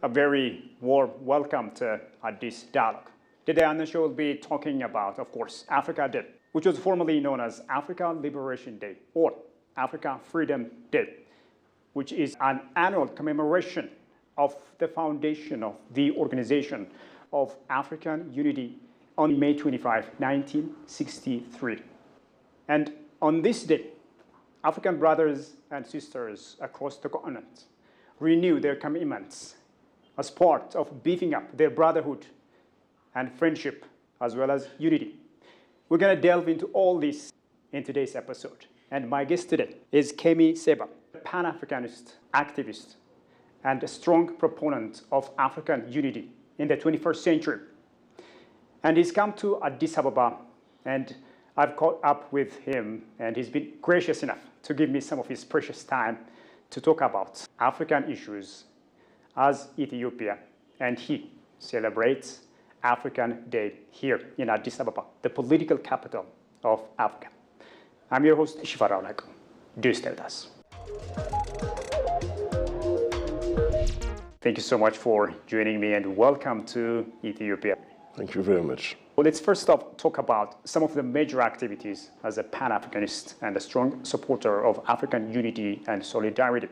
A very warm welcome to Addis Dialogue. Today on the show we'll be talking about, of course, Africa Day, which was formerly known as Africa Liberation Day or Africa Freedom Day, which is an annual commemoration of the foundation of the Organization of African Unity on May 25, 1963. And on this day, African brothers and sisters across the continent renew their commitments as part of beefing up their brotherhood and friendship, as well as unity. We're going to delve into all this in today's episode. And my guest today is Kemi Seba, a Pan-Africanist activist and a strong proponent of African unity in the 21st century. And he's come to Addis Ababa, and I've caught up with him, and he's been gracious enough to give me some of his precious time to talk about African issues as Ethiopia and he celebrates African Day here in Addis Ababa, the political capital of Africa. I'm your host, Shifara Olako. Do stay with us. Thank you so much for joining me and welcome to Ethiopia. Thank you very much. Well, let's first off talk about some of the major activities as a Pan-Africanist and a strong supporter of African unity and solidarity.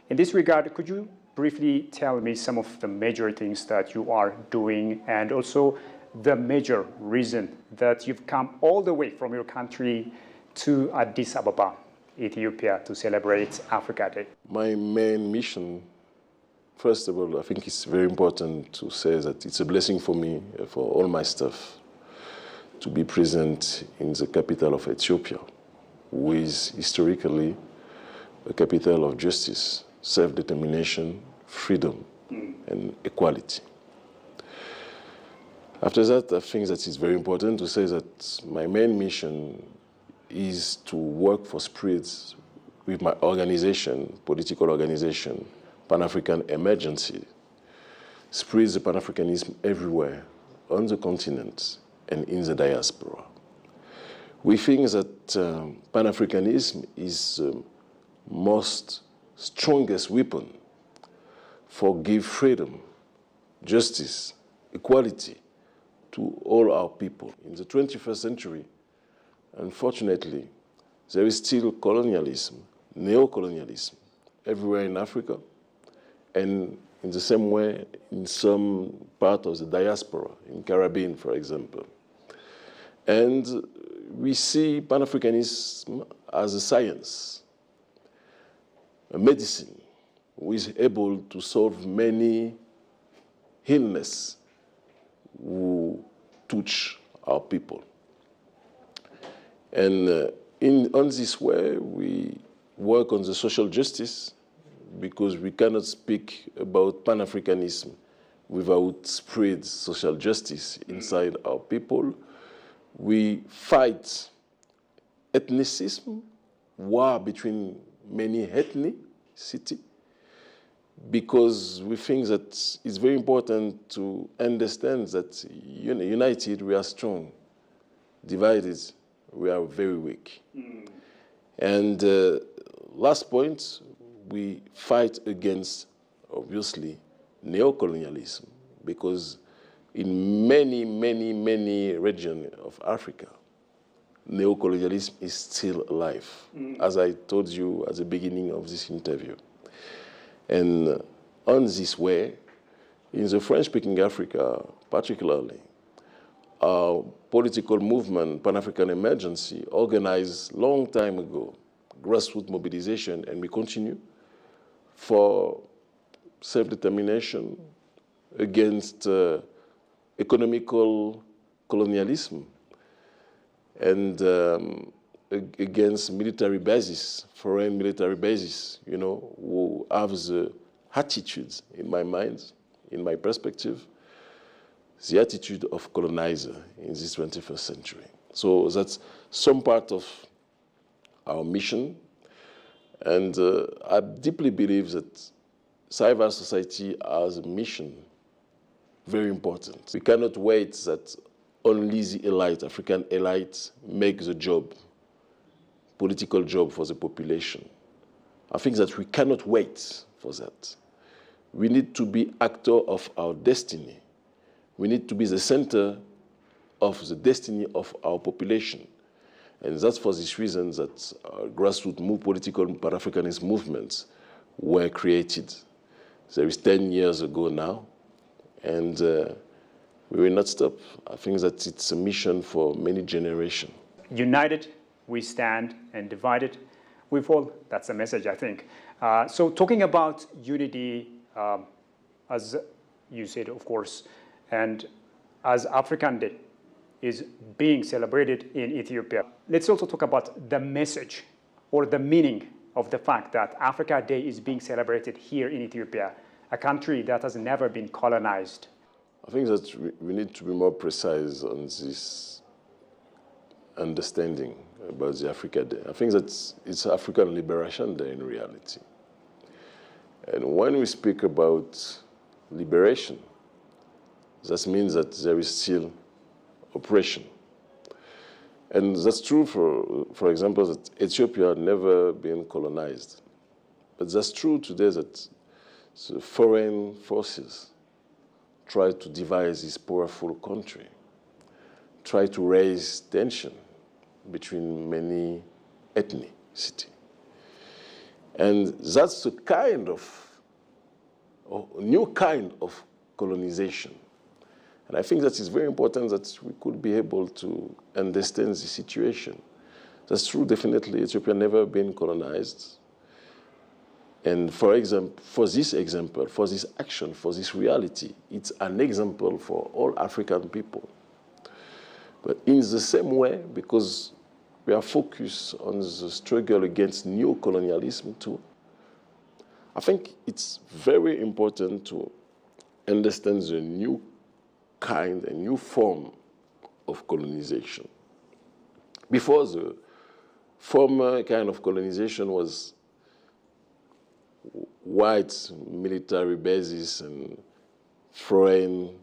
In this regard, could you briefly tell me some of the major things that you are doing and also the major reason that you've come all the way from your country to Addis Ababa, Ethiopia, to celebrate Africa Day? My main mission, first of all, I think it's very important to say that it's a blessing for me, for all my staff, to be present in the capital of Ethiopia, who is historically a capital of justice, self-determination, freedom, and equality. After that, I think that it's very important to say that my main mission is to work for spreads with my organization, political organization, Pan-African Emergency, spreads the Pan-Africanism everywhere on the continent and in the diaspora. We think that Pan-Africanism is the most strongest weapon for give freedom, justice, equality to all our people. In the 21st century, unfortunately, there is still colonialism, neo-colonialism, everywhere in Africa, and in the same way in some part of the diaspora, in Caribbean, for example. And we see Pan-Africanism as a science, a medicine, who is able to solve many illnesses who touch our people. And on this way, we work on the social justice, because we cannot speak about Pan-Africanism without spread social justice inside our people. We fight ethnicism, war between many ethnicity, because we think that it's very important to understand that united we are strong, divided we are very weak. And last point, we fight against, obviously, neo-colonialism, because in many regions of Africa, neo-colonialism is still alive, as I told you at the beginning of this interview. And on this way, in the French-speaking Africa particularly, our political movement, Pan-African Emergency, organized long time ago, grassroots mobilization, and we continue for self-determination against economical colonialism and against military bases, foreign military bases, who have the attitudes, in my mind, in my perspective, the attitude of colonizer in this 21st century. So that's some part of our mission. And I deeply believe that civil society has a mission, very important. We cannot wait that only the elite, African elite, make the job, political job for the population. I think that we cannot wait for that. We need to be actor of our destiny. We need to be the center of the destiny of our population. And that's for this reason that grassroots political Pan-Africanist movements were created. There is 10 years ago now, and we will not stop. I think that it's a mission for many generations. United, we stand, and divided, we fall. That's the message, I think. So talking about unity, as you said, of course, and as African Day is being celebrated in Ethiopia, let's also talk about the message or the meaning of the fact that Africa Day is being celebrated here in Ethiopia, a country that has never been colonized. I think that we need to be more precise on this understanding about the Africa Day. I think that it's African Liberation Day in reality. And when we speak about liberation, that means that there is still oppression. And that's true, for example, that Ethiopia had never been colonized. But that's true today that the foreign forces try to divide this powerful country, try to raise tension between many ethnicity. And that's a kind of, a new kind of colonization. And I think that it's very important that we could be able to understand the situation. That's true, definitely, Ethiopia never been colonized. And for example, for this action, for this reality, it's an example for all African people. But in the same way, because we are focused on the struggle against new colonialism too, I think it's very important to understand the new kind, a new form of colonization. Before, the former kind of colonization was white military bases and foreign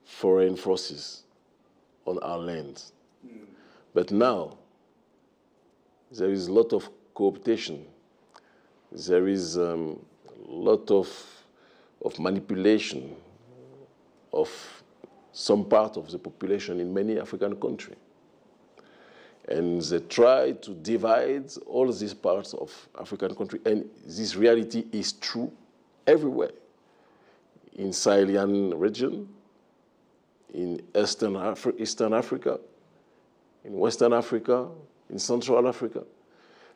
forces on our land. But now, there is a lot of cooptation. There is a lot of manipulation of some part of the population in many African countries. And they try to divide all these parts of African country. And this reality is true everywhere. In Sahelian region, in Eastern Africa, in Western Africa, in Central Africa.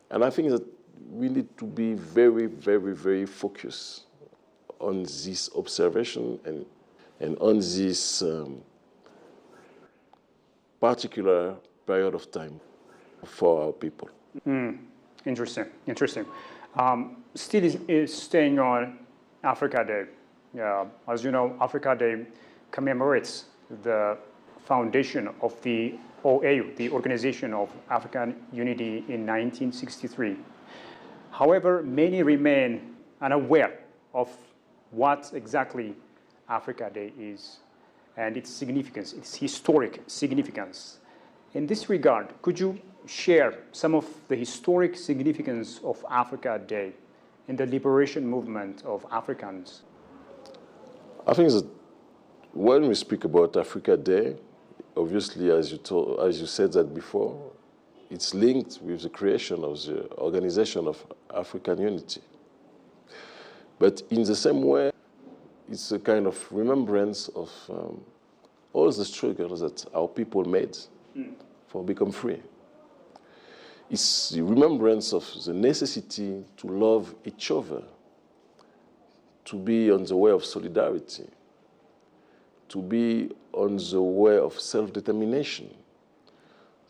And I think that we need to be very, very, very focused on this observation and on this particular period of time for our people. Interesting. Still is staying on Africa Day. As you know, Africa Day commemorates the foundation of the OAU, the Organization of African Unity, in 1963. However, many remain unaware of what exactly Africa Day is and its significance, its historic significance. In this regard, could you share some of the historic significance of Africa Day in the liberation movement of Africans? I think that when we speak about Africa Day, obviously, as you said that before, it's linked with the creation of the Organization of African Unity. But in the same way, it's a kind of remembrance of all the struggles that our people made for become free. It's the remembrance of the necessity to love each other, to be on the way of solidarity, to be on the way of self-determination,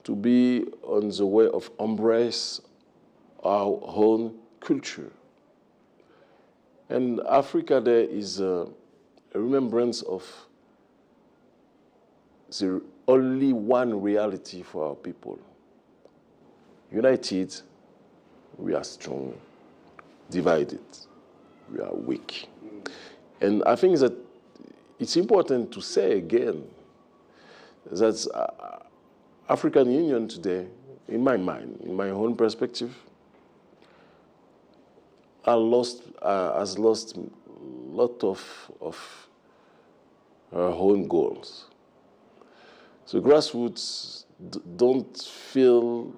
to be on the way of embrace our own culture. And Africa Day is a remembrance of the only one reality for our people. United, we are strong. Divided, we are weak. And I think that it's important to say again that African Union today, in my mind, in my own perspective, has lost a lot of our own goals. The grassroots don't feel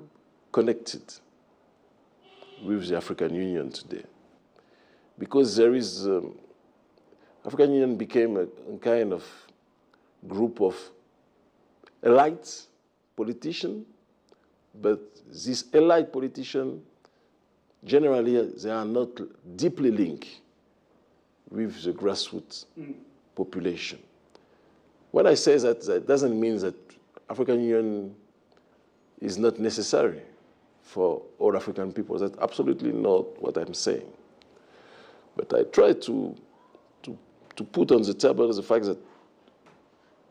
connected with the African Union today, because there is African Union became a kind of group of elite politicians, but these elite politicians, generally, they are not deeply linked with the grassroots population. When I say that, that doesn't mean that African Union is not necessary for all African people. That's absolutely not what I'm saying. But I try to put on the table the fact that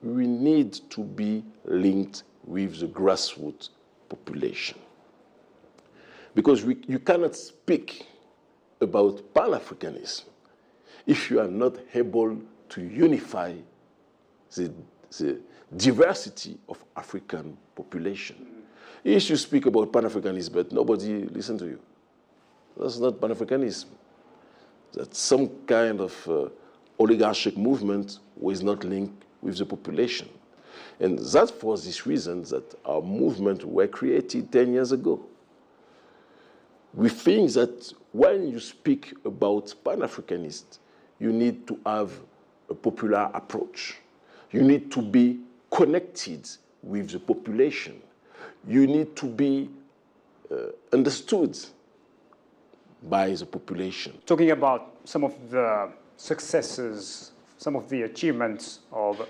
we need to be linked with the grassroots population. Because you cannot speak about Pan-Africanism if you are not able to unify the diversity of African population. If you speak about Pan-Africanism, but nobody listens to you, that's not Pan-Africanism. That's some kind of oligarchic movement who is not linked with the population. And that's for this reason that our movement were created 10 years ago. We think that when you speak about Pan-Africanist, you need to have a popular approach. You need to be connected with the population. You need to be understood by the population. Talking about some of the successes, some of the achievements of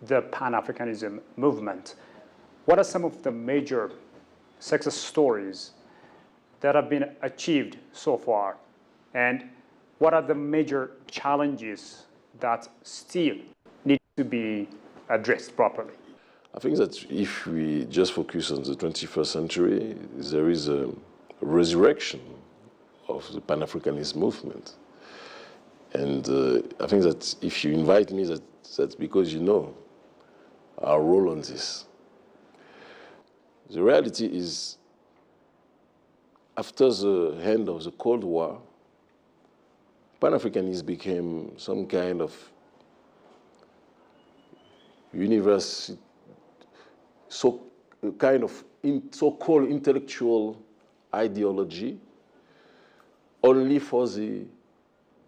the Pan-Africanism movement, what are some of the major success stories that have been achieved so far? And what are the major challenges that still need to be addressed properly? I think that if we just focus on the 21st century, there is a resurrection of the Pan-Africanist movement. And I think that if you invite me, that's because you know our role on this. The reality is, after the end of the Cold War, Pan-Africanism became some kind of university, so-called intellectual ideology, only for the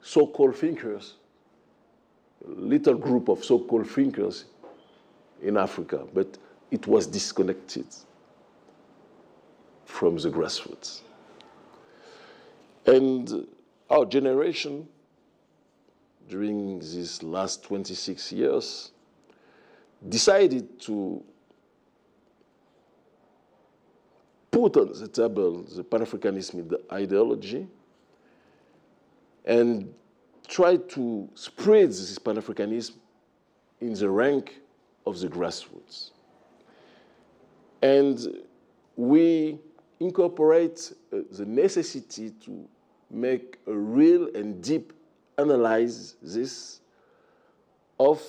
so-called thinkers, a little group of so-called thinkers in Africa, but it was disconnected from the grassroots. And our generation, during these last 26 years, decided to put on the table the Pan-Africanism ideology and try to spread this Pan-Africanism in the rank of the grassroots. And we incorporate the necessity to make a real and deep analysis of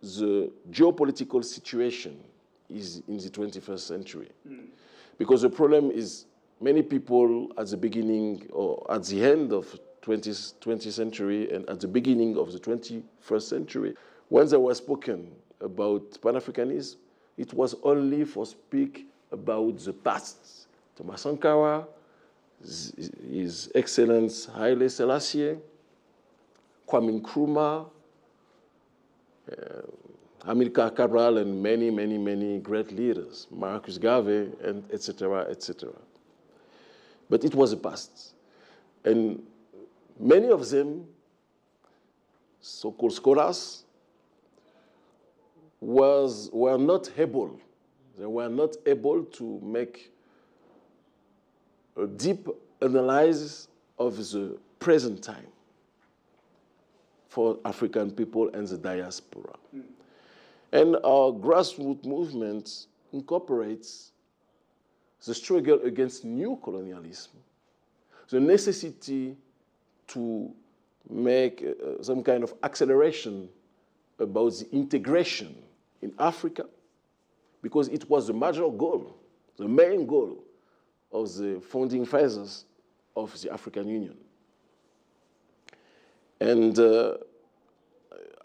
the geopolitical situation is in the 21st century. Because the problem is many people at the beginning or at the end of 20th century and at the beginning of the 21st century, when there was spoken about Pan-Africanism, it was only for speak about the past. Thomas Sankara, His Excellency Haile Selassie, Kwame Nkrumah, Amilcar Cabral, and many, many, many great leaders, Marcus Garvey, and etc., etc. But it was the past. And many of them, so-called scholars, were not able. They were not able to make a deep analysis of the present time for African people and the diaspora. And our grassroots movement incorporates the struggle against new colonialism, the necessity to make some kind of acceleration about the integration in Africa, because it was the major goal, the main goal of the founding fathers of the African Union. And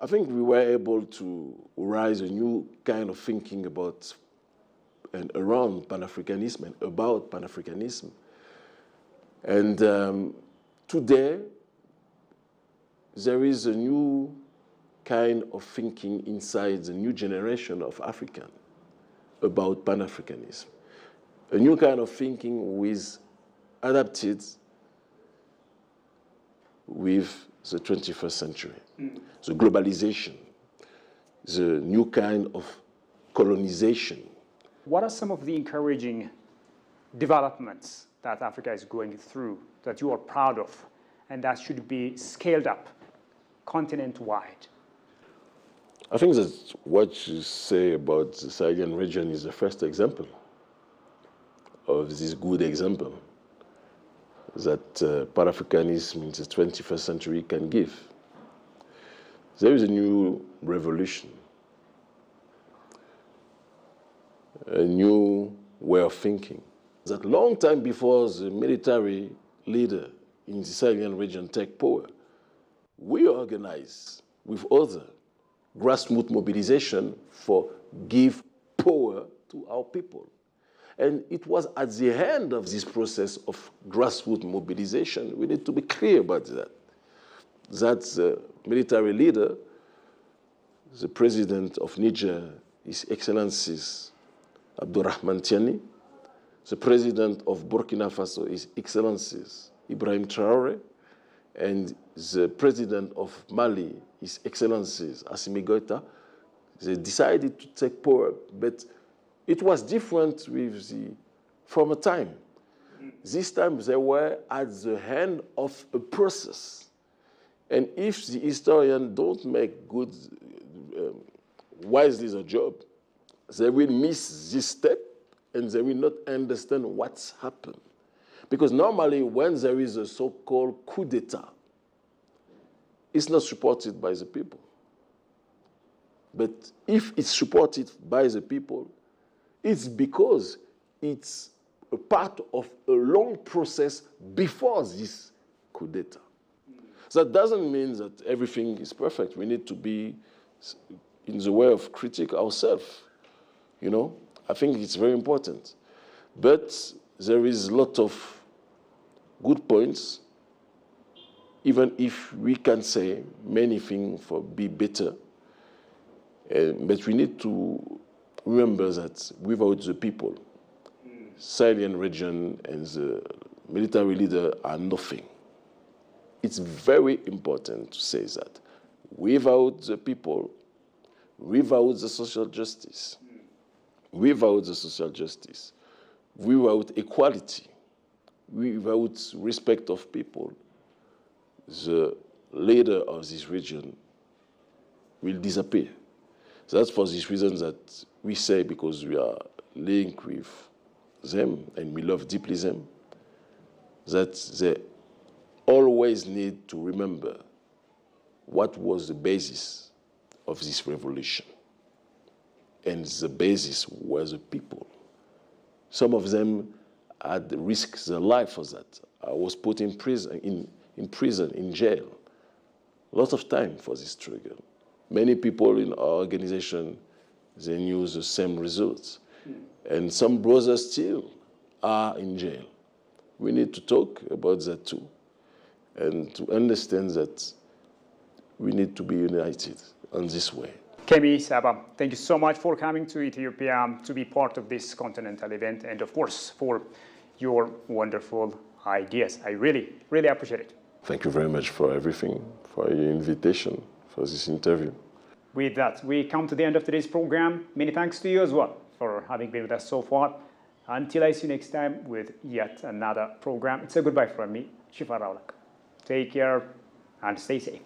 I think we were able to raise a new kind of thinking about and around Pan-Africanism and about Pan-Africanism. And today, there is a new kind of thinking inside the new generation of African about Pan-Africanism. A new kind of thinking with adapted with the 21st century, the globalization, the new kind of colonization. What are some of the encouraging developments that Africa is going through that you are proud of and that should be scaled up continent-wide? I think that what you say about the Saharan region is the first example of this good example that Pan-Africanism in the 21st century can give. There is a new revolution, a new way of thinking. That long time before the military leader in the Saharan region take power, we organize with other grassroots mobilization for give power to our people. And it was at the end of this process of grassroots mobilization, we need to be clear about that, that the military leader, the president of Niger, His Excellencies Abdurrahman Tiani, the president of Burkina Faso, His Excellencies Ibrahim Traoré, and the president of Mali, His Excellencies Assimi Goïta, they decided to take power, but it was different with the former time. This time they were at the end of a process. And if the historian don't make good, wisely the job, they will miss this step and they will not understand what's happened. Because normally when there is a so-called coup d'etat, it's not supported by the people. But if it's supported by the people, it's because it's a part of a long process before this coup d'etat. That doesn't mean that everything is perfect. We need to be in the way of critique ourselves. You know, I think it's very important. But there is a lot of good points, even if we can say many things for be better. But we need to remember that without the people, Saharan region and the military leader are nothing. It's very important to say that without the people, without the social justice, without equality, without respect of people, the leader of this region will disappear. So that's for this reason that we say, because we are linked with them and we love deeply them, that they always need to remember what was the basis of this revolution. And the basis was the people. Some of them had risked their life for that. I was put in prison, in jail. A lot of time for this struggle. Many people in our organization, they knew the same results. And some brothers still are in jail. We need to talk about that too. And to understand that we need to be united on this way. Kemi Seba, thank you so much for coming to Ethiopia to be part of this continental event, and of course for your wonderful ideas. I really, really appreciate it. Thank you very much for everything, for your invitation, for this interview. With that, we come to the end of today's program. Many thanks to you as well for having been with us so far. Until I see you next time with yet another program, it's a goodbye from me, Shifa Rawlak. Take care and stay safe.